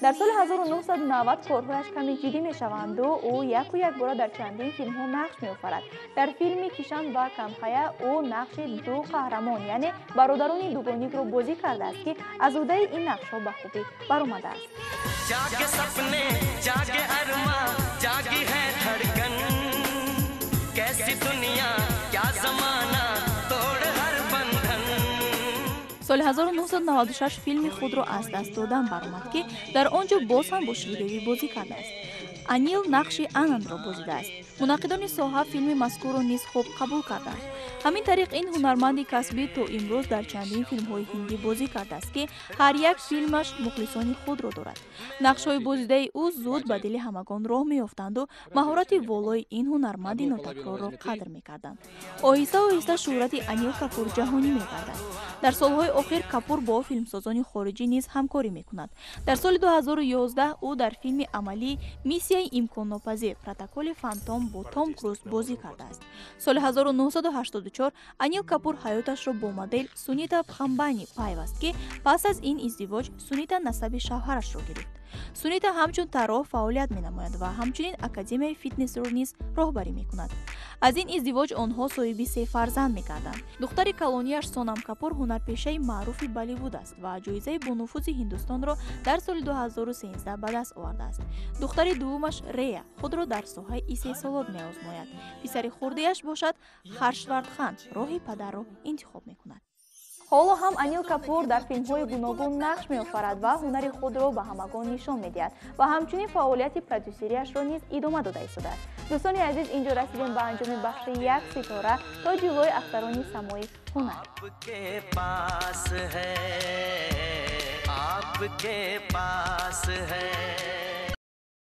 дар соли 1990 корҳояш каме ҷиддӣ мешаванду ӯ яку як бора дар чандин филмҳо нақш меофарад. Дар филми Кишан ба Камхая ӯ нақши ду қаҳрамон, яъне бародарони дугонигро бозӣ кардааст, ки аз удаи ин нақшҳо ба хубӣ баромадааст. जागे सपने जागे अरमा जागी है धड़कन कैसी दुनिया क्या ज़माना तोड़ हर बंधन. соли 1996 филми худро аз даст додан баромад, ки дар он ҷо боз ҳам бо Шридеви бозӣ кардааст. Анил нақши Анандро бозидааст. мунаққидони соҳа филми мазкурро низ хуб қабул карданд. ҳамин тариқ ин ҳунарманди касбӣ то имрӯз дар чандин филмҳои ҳиндӣ бозӣ кардааст, ки ҳар як филмаш мухлисони худро дорад. нақшҳои бозидаи ӯ зуд ба дили ҳамагон роҳ меёфтанду маҳорати волои ин ҳунарманди нотакрорро қадр мекарданд. оҳиста оҳиста шӯҳрати Анил Капур ҷаҳонӣ мегардад. дар солҳои охир Капур бо филмсозони хориҷӣ низ ҳамкорӣ мекунад. дар соли 2011 ӯ дар филми амалӣ Миссияи имконнопазир протоколи фантом бо Том Круз бозӣ кардааст. соли 1984 Анил Капур ҳаёташро бо модел Сунита Пхамбани пайваст, ки пас аз ин издивоҷ Сунита насаби шавҳарашро гирифт. Сунита ҳамчун тарроҳ фаъолият менамояд ва ҳамчунин академияи фитнесро низ роҳбарӣ мекунад. аз ин издивоҷ онҳо соҳиби 3 фарзанд мегарданд. духтари калонияш Сонам Капур ҳунарпешаи маъруфи Болливуд аст ва ҷоизаи бонуфузи Ҳиндустонро дар соли 2013 ба даст овардааст. духтари дуввумаш Рея худро дар соҳаи истеҳсолот меозмояд. писари хурдиаш бошад Харшвардхан роҳи падарро интихоб мекунад. ҳоло ҳам Анил Капур дар филмҳои гуногун нақш меофарад ва ҳунари худро ба ҳамагон нишон медиҳад ва ҳамчунин фаъолияти продюсериашро низ идома дода истодааст. дӯстони азиз, ин ҷо расидем ба анҷоми бахши як ситора то ҷилои ахтарони самои ҳунар. आपके पास है